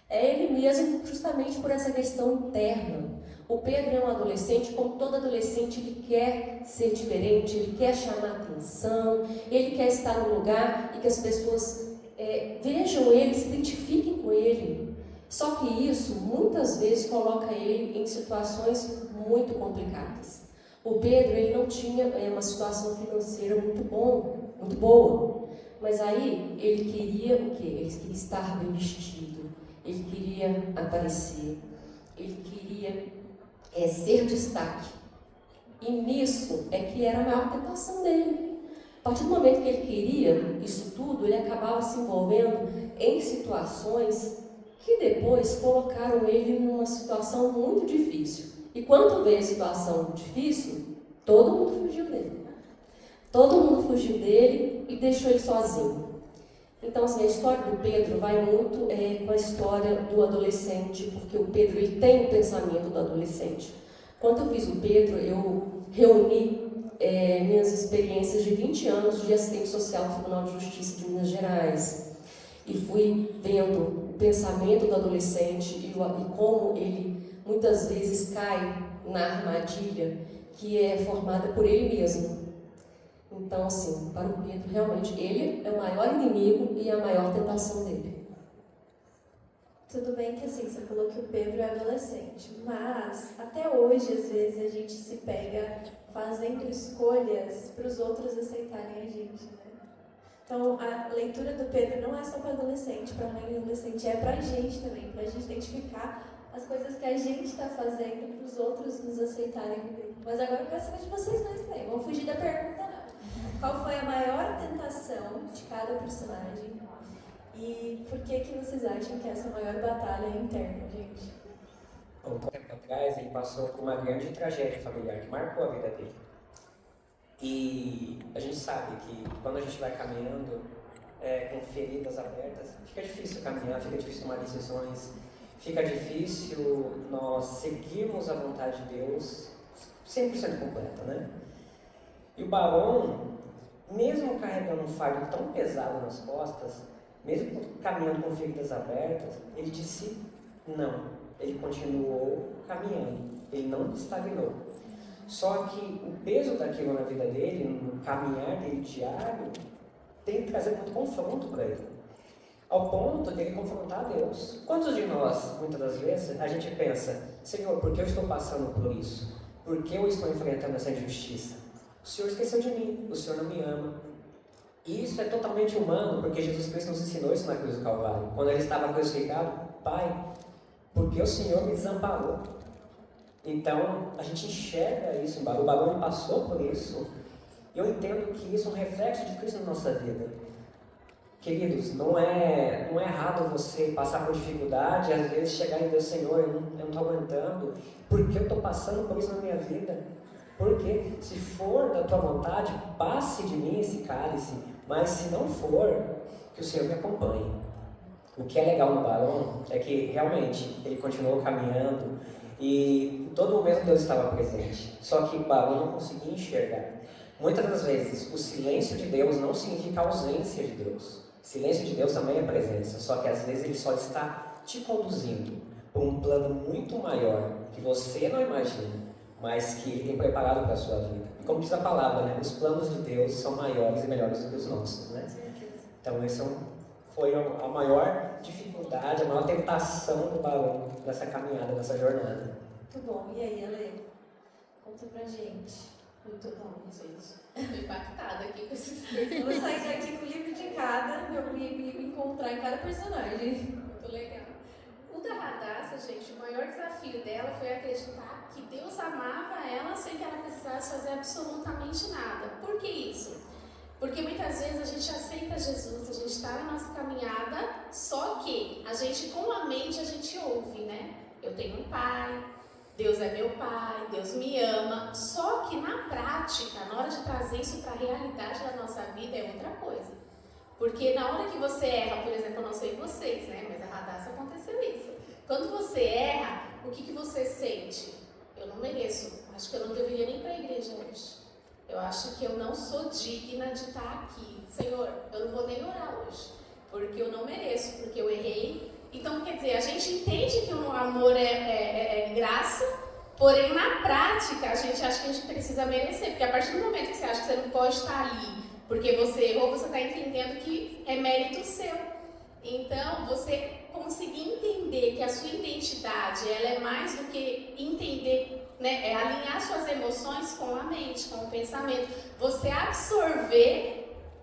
É ele mesmo, justamente por essa questão interna. O Pedro é um adolescente, como todo adolescente, ele quer ser diferente, ele quer chamar atenção, ele quer estar no lugar e que as pessoas vejam ele, se identifiquem com ele. Só que isso, muitas vezes, coloca ele em situações muito complicadas. O Pedro, ele não tinha uma situação financeira muito boa, mas aí ele queria o quê? Ele queria estar bem vestido, ele queria aparecer, ele queria ser destaque. E nisso é que era a maior tentação dele. A partir do momento que ele queria isso tudo, ele acabava se envolvendo em situações que depois colocaram ele numa situação muito difícil. E quando veio a situação difícil, todo mundo fugiu dele. Todo mundo fugiu dele e deixou ele sozinho. Então, assim, a história do Pedro vai muito com a história do adolescente, porque o Pedro ele tem o pensamento do adolescente. Quando eu fiz o Pedro, eu reuni minhas experiências de 20 anos de assistente social do Tribunal de Justiça de Minas Gerais e fui vendo o pensamento do adolescente e como ele muitas vezes cai na armadilha que é formada por ele mesmo. Então, assim, para o Pedro, realmente, ele é o maior inimigo e a maior tentação dele. Tudo bem que assim, você falou que o Pedro é adolescente, mas até hoje, às vezes, a gente se pega fazendo escolhas para os outros aceitarem a gente, né? Então, a leitura do Pedro não é só para adolescente, para mãe e adolescente, é para a gente também, para a gente identificar as coisas que a gente está fazendo para os outros nos aceitarem. Mas agora eu quero saber de vocês dois também, vamos fugir da pergunta não. Qual foi a maior tentação de cada personagem? E por que vocês acham que essa é a maior batalha interna, gente? Um tempo atrás, ele passou por uma grande tragédia familiar que marcou a vida dele. E a gente sabe que quando a gente vai caminhando com feridas abertas, fica difícil caminhar, fica difícil tomar decisões, fica difícil nós seguirmos a vontade de Deus 100% completa, né? E o Barão, mesmo carregando um fardo tão pesado nas costas, mesmo caminhando com feridas abertas, ele disse não. Ele continuou caminhando, ele não estagnou. Só que o peso daquilo na vida dele, no caminhar dele diário, tem que trazer muito confronto para ele. Ao ponto de ele confrontar a Deus. Quantos de nós, muitas das vezes, a gente pensa, Senhor, por que eu estou passando por isso? Por que eu estou enfrentando essa injustiça? O Senhor esqueceu de mim, o Senhor não me ama. E isso é totalmente humano, porque Jesus Cristo nos ensinou isso na cruz do Calvário. Quando ele estava crucificado, Pai, porque o Senhor me desamparou. Então, a gente enxerga isso, o Barão passou por isso, e eu entendo que isso é um reflexo de Cristo na nossa vida. Queridos, não é errado você passar por dificuldade, às vezes chegar em Deus, Senhor, eu não estou aguentando, por que eu estou passando por isso na minha vida? Porque se for da tua vontade, passe de mim esse cálice, mas se não for, que o Senhor me acompanhe. O que é legal no Barão é que realmente ele continuou caminhando e em todo momento Deus estava presente. Só que o Barão não conseguia enxergar. Muitas das vezes, o silêncio de Deus não significa ausência de Deus. Silêncio de Deus também é presença, só que às vezes ele só está te conduzindo para um plano muito maior que você não imagina, mas que ele tem preparado para a sua vida. E como diz a palavra, né? Os planos de Deus são maiores e melhores do que os nossos, né? Então esse foi a maior dificuldade, a maior tentação do Barão nessa caminhada, nessa jornada. Muito bom. E aí, Ale? Conta pra gente. Muito bom, gente. Estou impactada aqui com esses textos. Vou sair daqui com o livro de cada, pra eu me encontrar em cada personagem. Muito legal. O da Radassa, gente, o maior desafio dela foi acreditar que Deus amava ela sem que ela precisasse fazer absolutamente nada. Por que isso? Porque muitas vezes a gente aceita Jesus, a gente está na nossa caminhada, só que a gente, com a mente, a gente ouve, né? Eu tenho um pai, Deus é meu pai, Deus me ama. Só que na prática, na hora de trazer isso para a realidade da nossa vida é outra coisa. Porque na hora que você erra, por exemplo, eu não sei vocês, né? Mas a Radassa aconteceu isso. Quando você erra, o que você sente? Eu não mereço. Acho que eu não deveria nem ir para a igreja hoje. Eu acho que eu não sou digna de estar aqui. Senhor, eu não vou nem orar hoje, porque eu não mereço, porque eu errei. Então, gente entende que o amor é graça, porém na prática a gente acha que a gente precisa merecer, porque a partir do momento que você acha que você não pode estar ali porque você errou, você está entendendo que é mérito seu. Então, você conseguir entender que a sua identidade ela é mais do que entender, né, é alinhar suas emoções com a mente, com o pensamento. Você absorver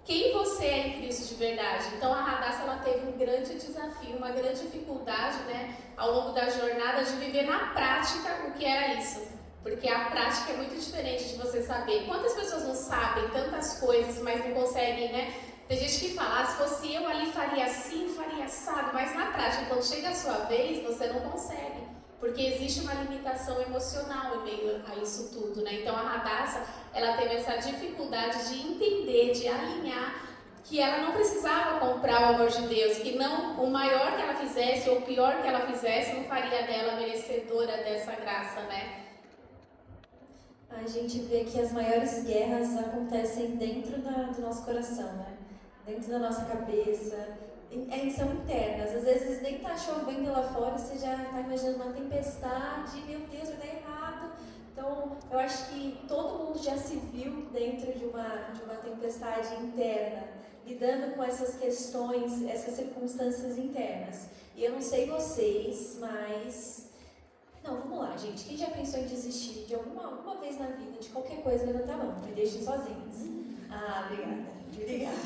quem você é em Cristo de verdade. Então, a Radassa ela teve um grande desafio, uma grande dificuldade, né, ao longo da jornada de viver na prática o que era isso. Porque a prática é muito diferente de você saber. Quantas pessoas não sabem tantas coisas, mas não conseguem, né? Tem gente que fala, se fosse eu ali faria assim, faria assado, mas na prática, quando chega a sua vez, você não consegue. Porque existe uma limitação emocional em meio a isso tudo, né? Então a Radassa, ela teve essa dificuldade de entender, de alinhar, que ela não precisava comprar o amor de Deus, que não, o maior que ela fizesse ou o pior que ela fizesse não faria dela merecedora dessa graça, né? A gente vê que as maiores guerras acontecem dentro do nosso coração, né? Dentro da nossa cabeça. São internas. Às vezes nem tá chovendo lá fora, você já tá imaginando uma tempestade, meu Deus, vai dar errado. Então, eu acho que todo mundo já se viu dentro de uma tempestade interna, lidando com essas questões, essas circunstâncias internas. E eu não sei vocês, mas... Não, vamos lá, gente. Quem já pensou em desistir de alguma vez na vida, de qualquer coisa, levanta a mão. Me deixem sozinhos. Ah, obrigada. Obrigada.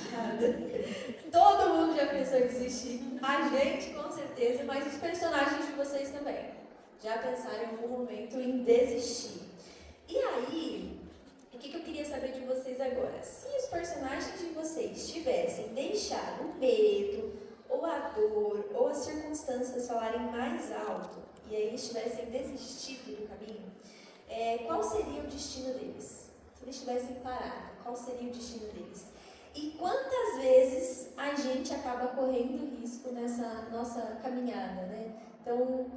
Todo mundo já pensou em desistir. A gente, com certeza, mas os personagens de vocês também. Já pensaram em algum momento em desistir. E aí, o que eu queria saber de vocês agora? Se os personagens de vocês tivessem deixado o medo, ou a dor, ou as circunstâncias falarem mais alto, e aí eles tivessem desistido do caminho, qual seria o destino deles? Se eles tivessem parado, qual seria o destino deles? E quantas vezes a gente acaba correndo risco nessa nossa caminhada, né? Então, o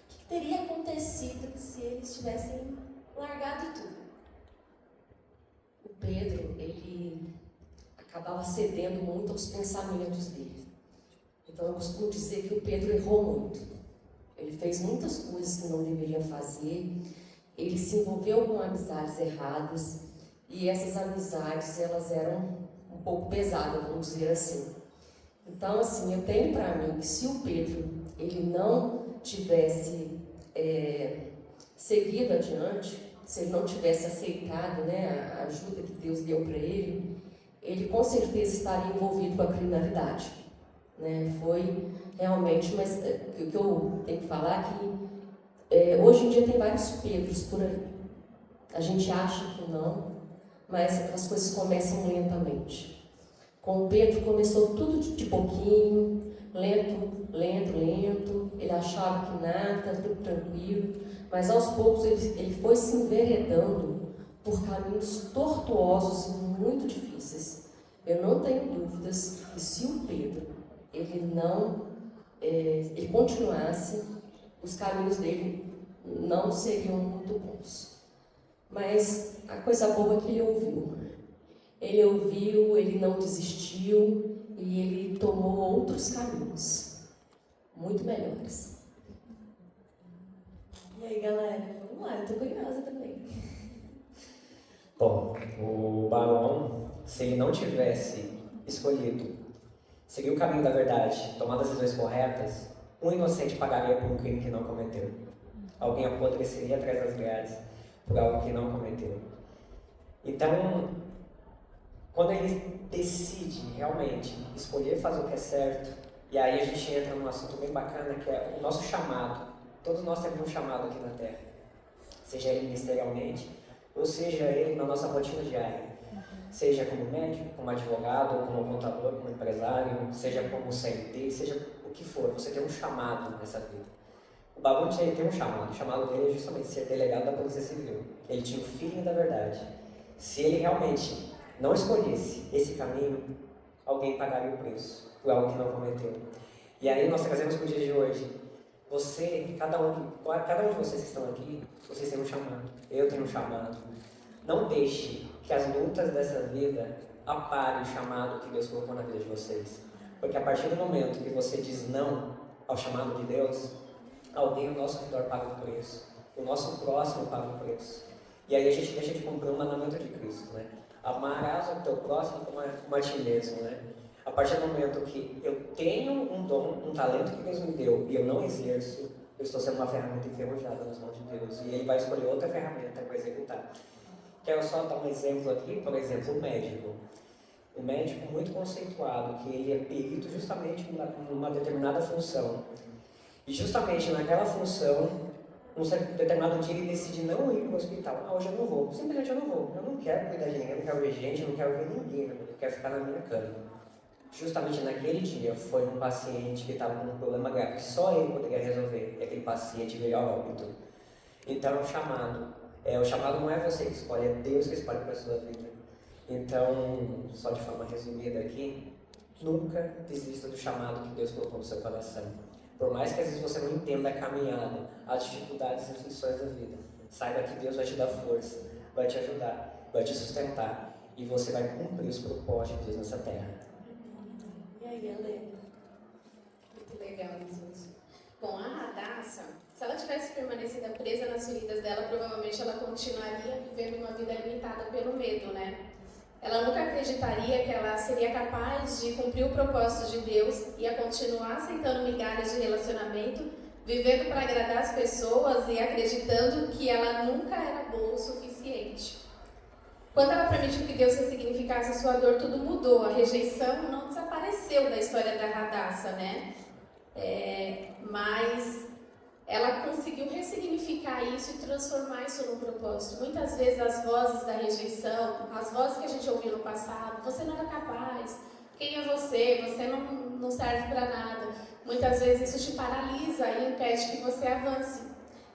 que teria acontecido se eles tivessem largado tudo? O Pedro, ele acabava cedendo muito aos pensamentos dele. Então, eu costumo dizer que o Pedro errou muito. Ele fez muitas coisas que não deveria fazer, ele se envolveu com amizades erradas, e essas amizades, elas eram um pouco pesadas, vamos dizer assim. Então, assim, eu tenho para mim que se o Pedro, ele não tivesse seguido adiante, se ele não tivesse aceitado, né, a ajuda que Deus deu para ele com certeza estaria envolvido com a criminalidade. Né? Foi realmente, mas o que eu tenho que falar é que hoje em dia tem vários Pedros por aí. A gente acha que não, mas as coisas começam lentamente. Com o Pedro começou tudo de pouquinho, lento. Ele achava que nada, tudo tranquilo, mas aos poucos ele foi se enveredando por caminhos tortuosos e muito difíceis. Eu não tenho dúvidas que se o Pedro ele continuasse, os caminhos dele não seriam muito bons. Mas a coisa boa é que ele ouviu. Ele ouviu, ele não desistiu e ele tomou outros caminhos, muito melhores. E aí, galera? Vamos lá, eu tô curiosa também. Bom, o Barão, se ele não tivesse escolhido seguir o caminho da verdade, tomar as decisões corretas, um inocente pagaria por um crime que não cometeu. Alguém apodreceria atrás das grades por algo que não cometeu. Então, quando ele decide realmente escolher fazer o que é certo, e aí a gente entra num assunto bem bacana, que é o nosso chamado. Todos nós temos um chamado aqui na Terra, seja ele ministerialmente, ou seja ele na nossa rotina diária. Seja como médico, como advogado, como contador, como empresário, seja como CLT, seja o que for, você tem um chamado nessa vida. O Babu tem um chamado, o chamado dele é justamente ser delegado da Polícia Civil. Ele tinha o feeling da verdade. Se ele realmente não escolhesse esse caminho, alguém pagaria o preço por algo que não cometeu. E aí nós trazemos para o dia de hoje, cada um de vocês que estão aqui, vocês têm um chamado, eu tenho um chamado. Não deixe que as lutas dessa vida aparem o chamado que Deus colocou na vida de vocês. Porque a partir do momento que você diz não, ao chamado de Deus, alguém ao nosso redor paga o preço. O nosso próximo paga o preço. E aí a gente deixa de cumprir o mandamento de Cristo, né? Amarás o teu próximo como a ti mesmo, né? A partir do momento que eu tenho um dom, um talento que Deus me deu e eu não exerço, eu estou sendo uma ferramenta enferrujada nas mãos de Deus. E Ele vai escolher outra ferramenta para executar. Quero só dar um exemplo aqui, por exemplo, o médico. O médico muito conceituado, que ele é perito justamente numa determinada função. E justamente naquela função, um determinado dia ele decide não ir para o hospital. Hoje eu não vou, simplesmente eu não vou. Eu não quero cuidar de ninguém, eu não quero ver gente, eu não quero ver ninguém, eu quero ficar na minha cama. Justamente naquele dia foi um paciente que estava com um problema grave que só ele poderia resolver, e aquele paciente veio ao óbito. Então o chamado não é você que escolhe, é Deus que escolhe para a sua vida. Então, só de forma resumida aqui, nunca desista do chamado que Deus colocou no seu coração. Por mais que às vezes você não entenda a caminhada, as dificuldades e aflições da vida, saiba que Deus vai te dar força, vai te ajudar, vai te sustentar e você vai cumprir os propósitos de Deus nessa terra. E aí, Ale? Muito legal, gente. Bom, a Radassa, se ela tivesse permanecido presa nas feridas dela, provavelmente ela continuaria vivendo uma vida limitada pelo medo, né? Ela nunca acreditaria que ela seria capaz de cumprir o propósito de Deus, ia continuar aceitando migalhas de relacionamento, vivendo para agradar as pessoas e acreditando que ela nunca era boa o suficiente. Quando ela permitiu que Deus ressignificasse a sua dor, tudo mudou. A rejeição não desapareceu da história da Radassa, né? Mas ela conseguiu ressignificar isso e transformar isso num propósito. Muitas vezes as vozes da rejeição, as vozes que a gente ouviu no passado, você não era capaz, quem é você? Você não serve para nada. Muitas vezes isso te paralisa e impede que você avance.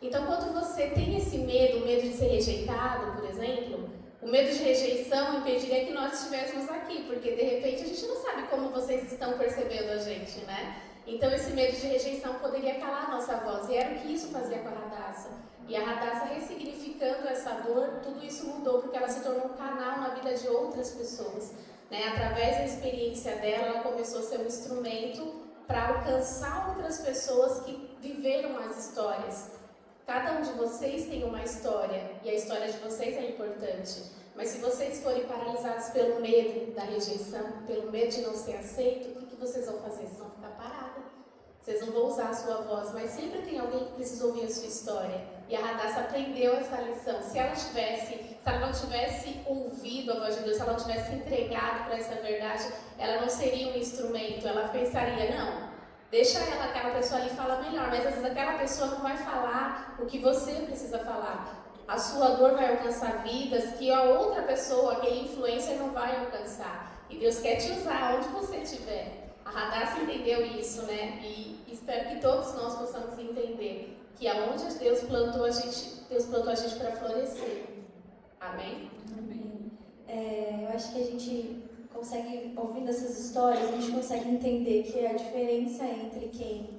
Então, quando você tem esse medo, o medo de ser rejeitado, por exemplo, o medo de rejeição impediria que nós estivéssemos aqui, porque de repente a gente não sabe como vocês estão percebendo a gente, né? Então esse medo de rejeição poderia calar a nossa voz, e era o que isso fazia com a Radassa. E a Radassa, ressignificando essa dor, tudo isso mudou, porque ela se tornou um canal na vida de outras pessoas, né? Através da experiência dela, ela começou a ser um instrumento para alcançar outras pessoas que viveram as histórias. Cada um de vocês tem uma história, e a história de vocês é importante. Mas se vocês forem paralisados pelo medo da rejeição, pelo medo de não ser aceito, o que vocês vão fazer? Vocês vão ficar parados. Vocês não vão usar a sua voz, mas sempre tem alguém que precisa ouvir a sua história. E a Radassa aprendeu essa lição. Se ela não tivesse ouvido a voz de Deus, se ela não tivesse entregado para essa verdade, ela não seria um instrumento. Ela pensaria, não, deixa aquela pessoa ali falar melhor, mas às vezes aquela pessoa não vai falar o que você precisa falar. A sua dor vai alcançar vidas que a outra pessoa, aquele influencer, não vai alcançar. E Deus quer te usar onde você estiver. A Radassa entendeu isso, né? E espero que todos nós possamos entender que aonde Deus plantou a gente para florescer. Amém? Amém. Eu acho que a gente consegue, ouvindo essas histórias, a gente consegue entender que a diferença entre quem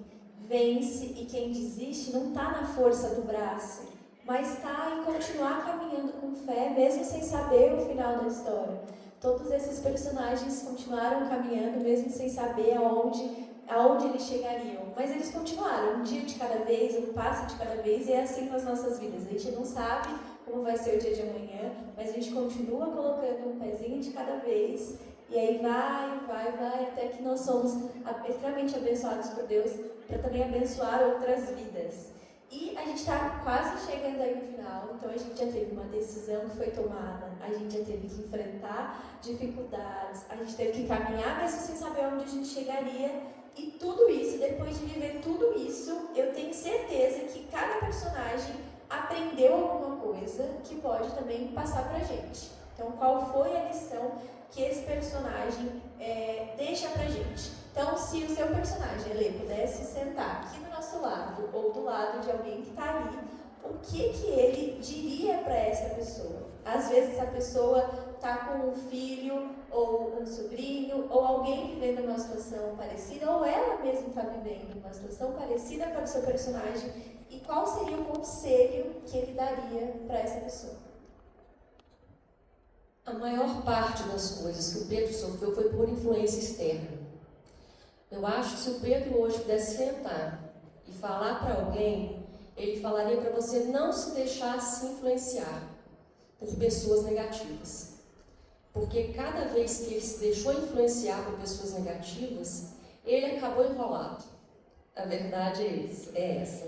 vence e quem desiste não está na força do braço, mas está em continuar caminhando com fé, mesmo sem saber o final da história. Todos esses personagens continuaram caminhando, mesmo sem saber aonde eles chegariam. Mas eles continuaram, um dia de cada vez, um passo de cada vez, e é assim nas nossas vidas. A gente não sabe como vai ser o dia de amanhã, mas a gente continua colocando um pezinho de cada vez, e aí vai, até que nós somos extremamente abençoados por Deus, para também abençoar outras vidas. E a gente está quase chegando aí no final, então a gente já teve uma decisão que foi tomada, a gente já teve que enfrentar dificuldades, a gente teve que caminhar mesmo sem saber onde a gente chegaria, e tudo isso, depois de viver tudo isso, eu tenho certeza que cada personagem aprendeu alguma coisa que pode também passar pra gente. Então, qual foi a lição que esse personagem deixa pra gente? Então, se o seu personagem, ele pudesse sentar aqui do nosso lado ou do lado de alguém que está ali, o que ele diria para essa pessoa? Às vezes a pessoa está com um filho ou um sobrinho ou alguém vivendo uma situação parecida, ou ela mesma está vivendo uma situação parecida com o seu personagem, e qual seria o conselho que ele daria para essa pessoa? A maior parte das coisas que o Pedro sofreu foi por influência externa. Eu acho que se o Pedro hoje pudesse sentar e falar para alguém, ele falaria para você não se deixar se influenciar por pessoas negativas. Porque cada vez que ele se deixou influenciar por pessoas negativas, ele acabou enrolado. A verdade é essa.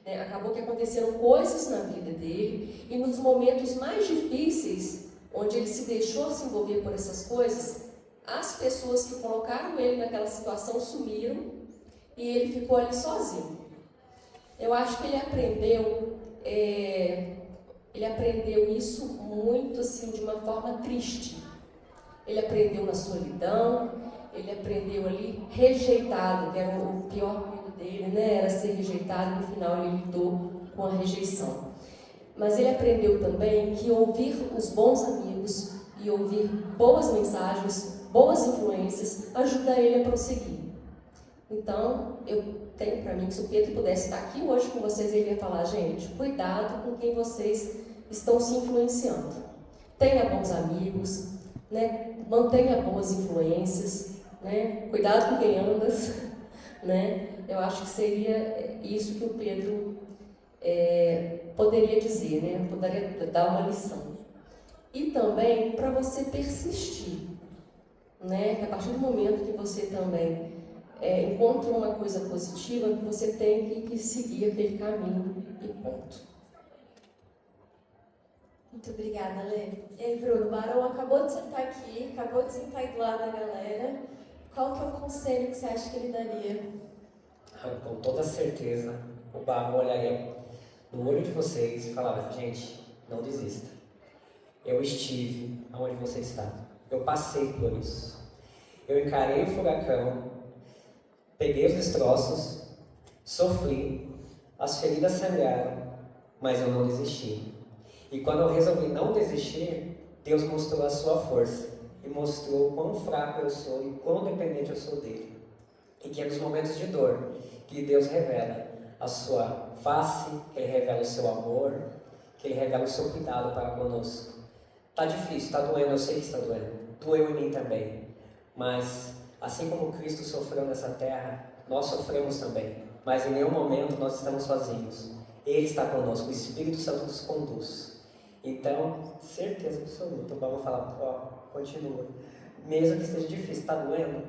Acabou que aconteceram coisas na vida dele, e nos momentos mais difíceis, onde ele se deixou se envolver por essas coisas, as pessoas que colocaram ele naquela situação sumiram e ele ficou ali sozinho. Eu acho que ele aprendeu isso muito assim, de uma forma triste. Ele aprendeu na solidão, ele aprendeu ali rejeitado, que era o pior medo dele, né? Era ser rejeitado, e no final ele lidou com a rejeição. Mas ele aprendeu também que ouvir os bons amigos e ouvir boas mensagens, boas influências, ajuda ele a prosseguir. Então, eu tenho para mim que se o Pedro pudesse estar aqui hoje com vocês, ele ia falar: gente, cuidado com quem vocês estão se influenciando. Tenha bons amigos, né? Mantenha boas influências, né? Cuidado com quem andas, né? Eu acho que seria isso que o Pedro poderia dizer, né? Poderia dar uma lição. E também para você persistir, né? Que a partir do momento que você também encontra uma coisa positiva, que você tem que seguir aquele caminho e ponto. Muito obrigada, Lê. E aí, Bruno, o Barão acabou de sentar aqui, acabou de sentar aí do lado da galera. Qual que é o conselho que você acha que ele daria? Com toda certeza, o Barão olharia no olho de vocês e falava: gente, não desista. Eu estive onde você está. Eu passei por isso. Eu encarei o furacão, peguei os destroços, sofri, as feridas sangraram, mas eu não desisti. E quando eu resolvi não desistir, Deus mostrou a sua força e mostrou quão fraco eu sou e quão dependente eu sou dele. E que é nos momentos de dor que Deus revela a sua face, que Ele revela o seu amor, que Ele revela o seu cuidado para conosco. Tá difícil, tá doendo, eu sei que está doendo. Doeu em mim também. Mas, assim como Cristo sofreu nessa terra, nós sofremos também. Mas em nenhum momento nós estamos sozinhos. Ele está conosco, o Espírito Santo nos conduz. Então, certeza absoluta, vamos falar: ó, continua. Mesmo que esteja difícil, está doendo,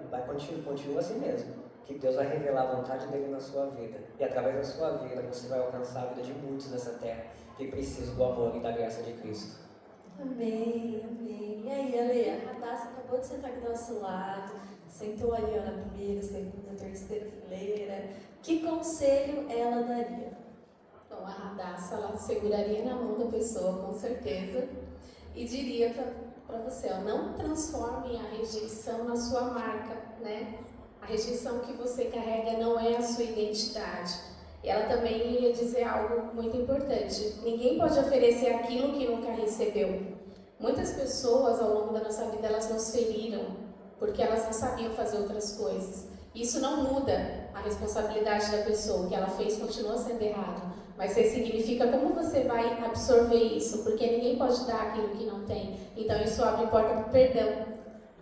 continua assim mesmo. Que Deus vai revelar a vontade dele na sua vida. E através da sua vida, você vai alcançar a vida de muitos nessa terra que precisam do amor e da graça de Cristo. Amém, amém. E aí, Ale, a Radassa acabou de sentar aqui do nosso lado, sentou ali na primeira, segunda, terceira fileira. Que conselho ela daria? Bom, a Radassa, ela seguraria na mão da pessoa, com certeza, e diria para você: ó, não transforme a rejeição na sua marca, né? A rejeição que você carrega não é a sua identidade. E ela também iria dizer algo muito importante: ninguém pode oferecer aquilo que nunca recebeu. Muitas pessoas ao longo da nossa vida, elas nos feriram porque elas não sabiam fazer outras coisas. Isso não muda a responsabilidade da pessoa. O que ela fez continua sendo errado, mas significa como você vai absorver isso, porque ninguém pode dar aquilo que não tem. Então isso abre porta para o perdão.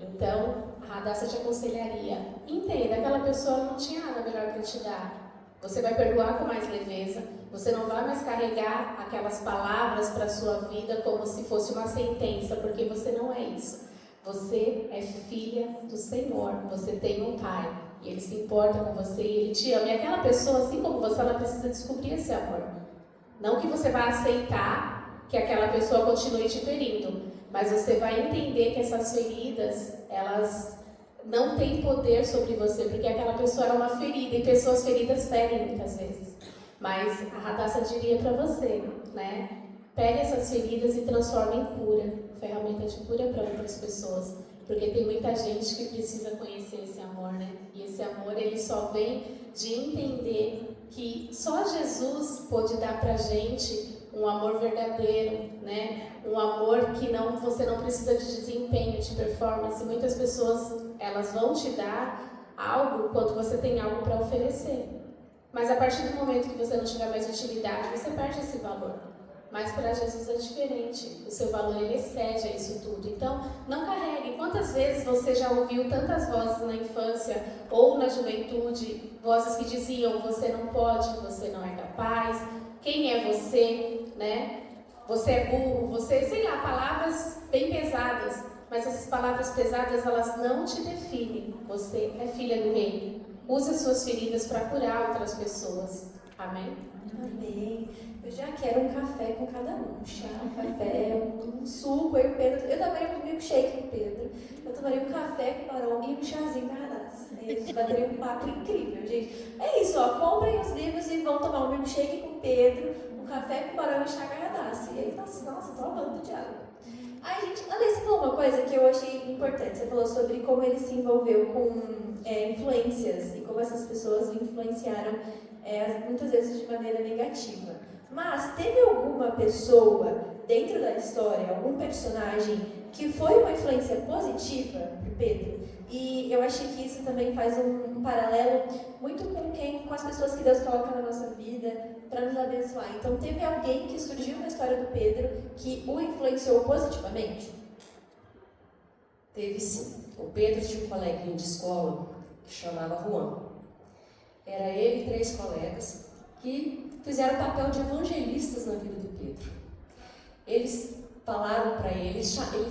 Então a Radassa te aconselharia: entenda, aquela pessoa não tinha nada melhor para te dar. Você vai perdoar com mais leveza, você não vai mais carregar aquelas palavras para a sua vida como se fosse uma sentença, porque você não é isso. Você é filha do Senhor, você tem um Pai, e Ele se importa com você, e Ele te ama. E aquela pessoa, assim como você, ela precisa descobrir esse amor. Não que você vai aceitar que aquela pessoa continue te ferindo, mas você vai entender que essas feridas, elas não têm poder sobre você, porque aquela pessoa era uma ferida, e pessoas feridas ferem muitas vezes. Mas a Radassa diria para você, né? Pegue essas feridas e transforme em cura, ferramenta de cura para outras pessoas, porque tem muita gente que precisa conhecer esse amor, né? E esse amor, ele só vem de entender que só Jesus pôde dar pra gente um amor verdadeiro, né? Um amor que você não precisa de desempenho, de performance. Muitas pessoas, elas vão te dar algo quando você tem algo para oferecer. Mas a partir do momento que você não tiver mais utilidade, você perde esse valor. mas para Jesus é diferente. O seu valor, ele excede a isso tudo. Então, não carregue. Quantas vezes você já ouviu tantas vozes na infância ou na juventude, vozes que diziam, você não pode, você não é capaz, quem é você, né? Você é burro, você, sei lá, palavras bem pesadas, mas essas palavras pesadas, elas não te definem. Você é filha do rei. Use as suas feridas para curar outras pessoas. Amém? Amém. Eu já quero um café com cada um. Chá, um café, um suco. Eu tomaria um milkshake com o Pedro. Eu tomaria um café com o Barão e um chazinho com a Radassa. Aí a gente bateria um papo incrível, gente. É isso, ó. Comprem os livros e vão tomar um milkshake com o Pedro, um café com o Barão e um chá com a Radassa. E aí, nossa, tô amando de água. Aí, gente, André, você falou uma coisa que eu achei importante. Você falou sobre como ele se envolveu com influências e como essas pessoas o influenciaram muitas vezes de maneira negativa. Mas teve alguma pessoa dentro da história, algum personagem que foi uma influência positiva para Pedro? E eu achei que isso também faz um paralelo muito com as pessoas que Deus coloca na nossa vida para nos abençoar. Então, teve alguém que surgiu na história do Pedro que o influenciou positivamente? Teve sim. O Pedro tinha um coleguinha de escola que chamava Juan. Era ele e 3 colegas que fizeram o papel de evangelistas na vida do Pedro. Eles falaram para ele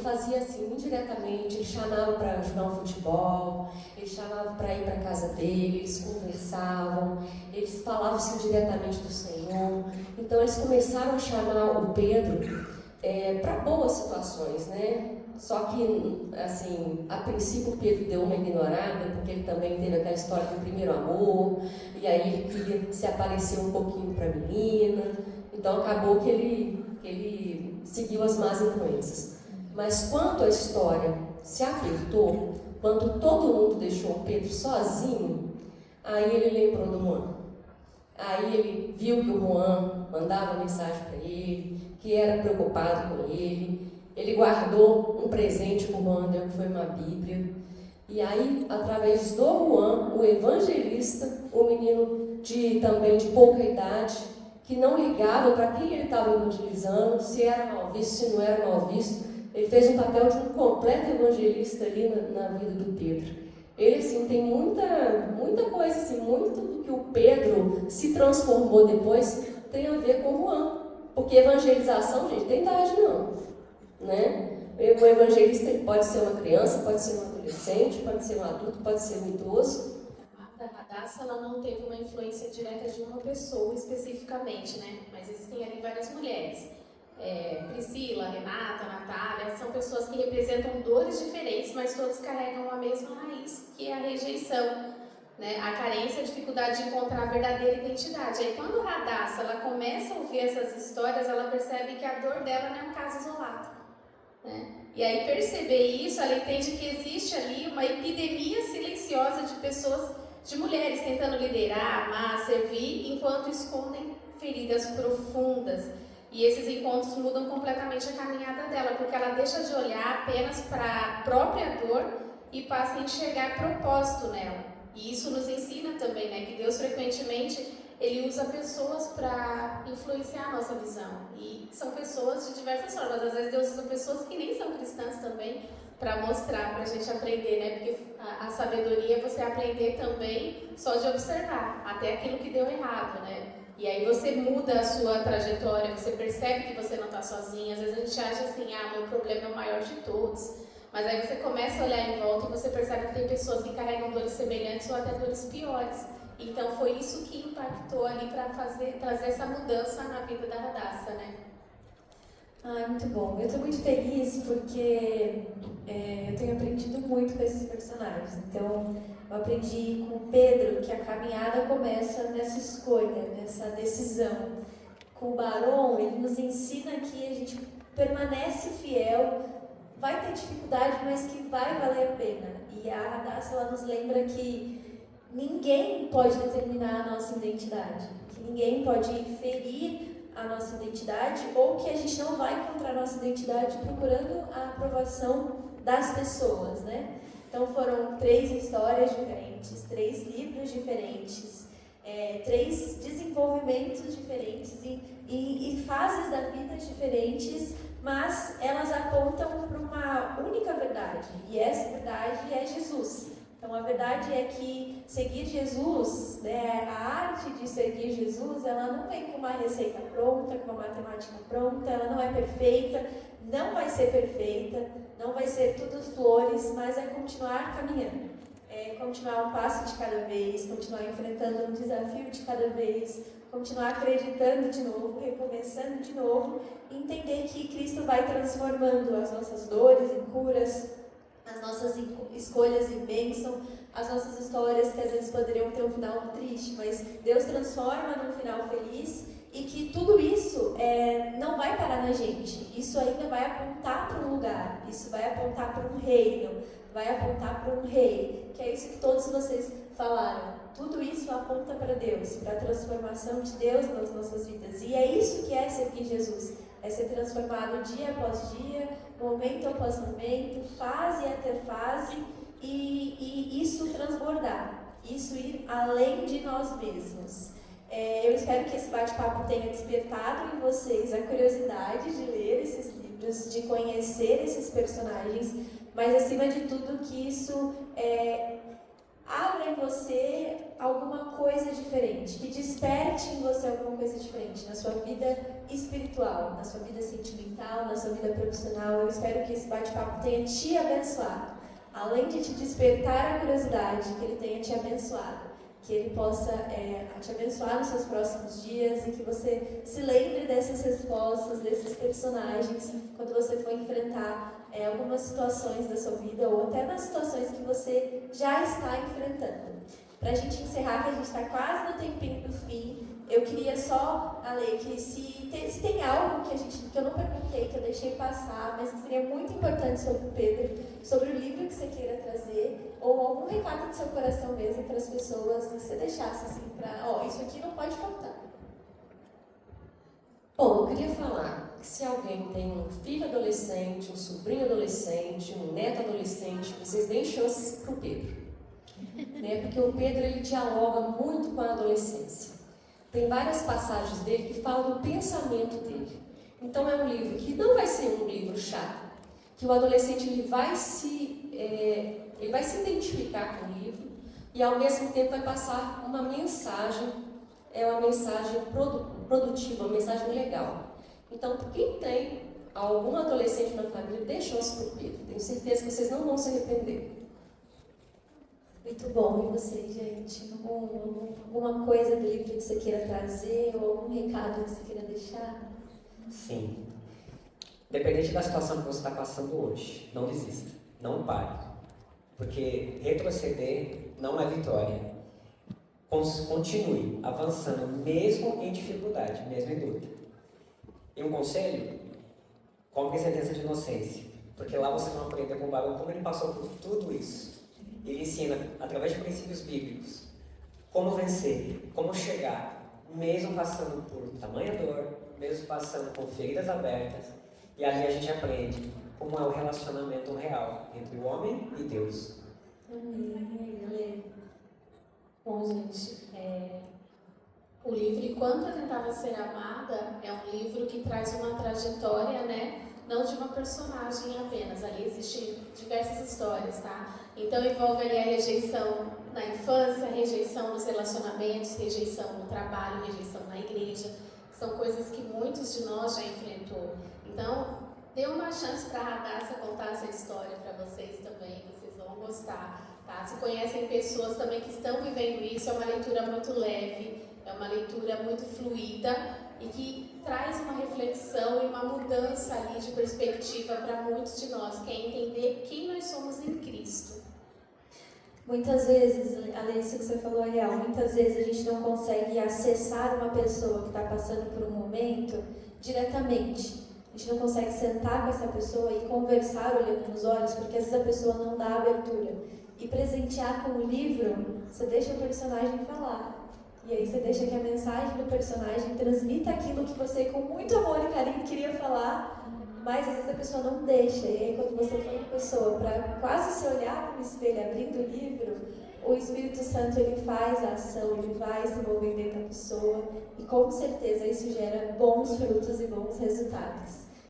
fazia assim, indiretamente, ele chamava para jogar um futebol, ele chamava para ir para a casa dele, eles conversavam, eles falavam assim diretamente do Senhor. Então eles começaram a chamar o Pedro para boas situações, né? Só que, assim, a princípio o Pedro deu uma ignorada, porque ele também teve aquela história do primeiro amor, e aí ele queria se aparecer um pouquinho para a menina, então acabou que ele seguiu as más influências. Mas quando a história se apertou, quando todo mundo deixou o Pedro sozinho, aí ele lembrou do Juan. Aí ele viu que o Juan mandava mensagem para ele, que era preocupado com ele. Ele guardou um presente para o Juan, que foi uma Bíblia. E aí, através do Juan, o evangelista, o menino também de pouca idade, que não ligava para quem ele estava evangelizando, se era mal visto, se não era mal visto, ele fez um papel de um completo evangelista ali na vida do Pedro. Ele, assim, tem muita coisa, assim, muito do que o Pedro se transformou depois tem a ver com o Juan. Porque evangelização, gente, tem idade não, né? O evangelista ele pode ser uma criança, pode ser um adolescente, pode ser um adulto, pode ser um idoso. A Radassa, ela não teve uma influência direta de uma pessoa especificamente, né? Mas existem ali várias mulheres. Priscila, Renata, Natália, são pessoas que representam dores diferentes, mas todas carregam a mesma raiz, que é a rejeição, né? A carência, a dificuldade de encontrar a verdadeira identidade. Aí quando Radassa, ela começa a ouvir essas histórias, ela percebe que a dor dela não é um caso isolado, né? E aí perceber isso, ela entende que existe ali uma epidemia silenciosa de pessoas, de mulheres tentando liderar, amar, servir, enquanto escondem feridas profundas. E esses encontros mudam completamente a caminhada dela, porque ela deixa de olhar apenas para a própria dor e passa a enxergar propósito nela. E isso nos ensina também, né, que Deus frequentemente ele usa pessoas para influenciar a nossa visão. E são pessoas de diversas formas. Às vezes Deus usa pessoas que nem são cristãs também para mostrar, para a gente aprender, né? Porque a sabedoria é você aprender também só de observar, até aquilo que deu errado, né? E aí você muda a sua trajetória, você percebe que você não está sozinha. Às vezes a gente acha assim, meu problema é o maior de todos. Mas aí você começa a olhar em volta e você percebe que tem pessoas que carregam dores semelhantes ou até dores piores. Então foi isso que impactou ali para trazer essa mudança na vida da Radassa, né? Muito bom. Eu estou muito feliz porque eu tenho aprendido muito com esses personagens. Então, eu aprendi com o Pedro que a caminhada começa nessa escolha, nessa decisão. Com o Barão, ele nos ensina que a gente permanece fiel, vai ter dificuldade, mas que vai valer a pena. E a Radassa, ela nos lembra que ninguém pode determinar a nossa identidade, que ninguém pode ferir a nossa identidade ou que a gente não vai encontrar a nossa identidade procurando a aprovação das pessoas, né? Então foram 3 histórias diferentes, 3 livros diferentes, 3 desenvolvimentos desenvolvimentos diferentes e fases da vida diferentes, mas elas apontam para uma única verdade, e essa verdade é Jesus. Então a verdade é que seguir Jesus, né, a arte de seguir Jesus, ela não vem com uma receita pronta, com uma matemática pronta, ela não é perfeita, não vai ser perfeita, não vai ser tudo flores, mas é continuar caminhando. É continuar um passo de cada vez, continuar enfrentando um desafio de cada vez, continuar acreditando de novo, recomeçando de novo, e entender que Cristo vai transformando as nossas dores em curas, as nossas escolhas em bênção, as nossas histórias que às vezes poderiam ter um final triste, mas Deus transforma num final feliz, e que tudo isso não vai parar na gente, isso ainda vai apontar para um lugar, isso vai apontar para um reino, vai apontar para um rei, que é isso que todos vocês falaram. Tudo isso aponta para Deus, para a transformação de Deus nas nossas vidas. E é isso que é seguir Jesus. É ser transformado dia após dia, momento após momento, fase até fase, e isso transbordar, isso ir além de nós mesmos. Eu espero que esse bate-papo tenha despertado em vocês a curiosidade de ler esses livros, de conhecer esses personagens, mas acima de tudo que isso abra em você alguma coisa diferente, que desperte em você alguma coisa diferente na sua vida espiritual, na sua vida sentimental, na sua vida profissional. Eu espero que esse bate-papo tenha te abençoado, além de te despertar a curiosidade, que ele tenha te abençoado, que ele possa te abençoar nos seus próximos dias, e que você se lembre dessas respostas, desses personagens, quando você for enfrentar algumas situações da sua vida, ou até nas situações que você já está enfrentando. Para a gente encerrar, que a gente está quase no tempinho do fim, eu queria só, Ale, que se tem algo que eu não perguntei, que eu deixei passar, mas que seria muito importante sobre o Pedro, sobre o livro que você queira trazer, ou algum recado do seu coração mesmo para as pessoas, que você deixasse assim, isso aqui não pode faltar. Bom, eu queria falar que se alguém tem um filho adolescente, um sobrinho adolescente, um neto adolescente, vocês deem chances para o Pedro. Né? Porque o Pedro, ele dialoga muito com a adolescência. Tem várias passagens dele que falam do pensamento dele. Então é um livro que não vai ser um livro chato, que o adolescente ele vai se identificar com o livro, e ao mesmo tempo vai passar uma mensagem, uma mensagem produtiva, uma mensagem legal. Então, quem tem algum adolescente na família, dê chance para o Pedro. Tenho certeza que vocês não vão se arrepender. Muito bom. E vocês, gente? Alguma coisa do livro que você queira trazer, ou algum recado que você queira deixar? Sim. Independente da situação que você está passando hoje, não desista, não pare. Porque retroceder não é vitória. Continue avançando, mesmo em dificuldade, mesmo em dúvida. E um conselho: compre sentença de inocência, porque lá você vai aprender com o Barão como ele passou por tudo isso. Ele ensina, através de princípios bíblicos, como vencer, como chegar, mesmo passando por tamanha dor, mesmo passando por feridas abertas. E ali a gente aprende como é o relacionamento real entre o homem e Deus. Bom, gente, o livro Enquanto Eu Tentava Ser Amada é um livro que traz uma trajetória, né? Não de uma personagem apenas, ali existem diversas histórias, tá? Então envolve ali a rejeição na infância, rejeição nos relacionamentos, rejeição no trabalho, rejeição na igreja, que são coisas que muitos de nós já enfrentou. Então, dê uma chance para a Radassa contar essa história para vocês também, vocês vão gostar, tá? Se conhecem pessoas também que estão vivendo isso, é uma leitura muito leve, é uma leitura muito fluida e que traz uma reflexão e uma mudança ali de perspectiva para muitos de nós, que é entender quem nós somos em Cristo. Muitas vezes, além disso que você falou é real, muitas vezes a gente não consegue acessar uma pessoa que está passando por um momento diretamente. A gente não consegue sentar com essa pessoa e conversar olhando nos olhos, porque às vezes a pessoa não dá abertura. E presentear com o livro, você deixa o personagem falar. E aí você deixa que a mensagem do personagem transmita aquilo que você, com muito amor e carinho, queria falar. mas às vezes a pessoa não deixa. E aí quando você põe a pessoa para quase se olhar no espelho abrindo o livro, o Espírito Santo ele faz a ação, ele vai se mover dentro da pessoa e com certeza isso gera bons frutos e bons resultados.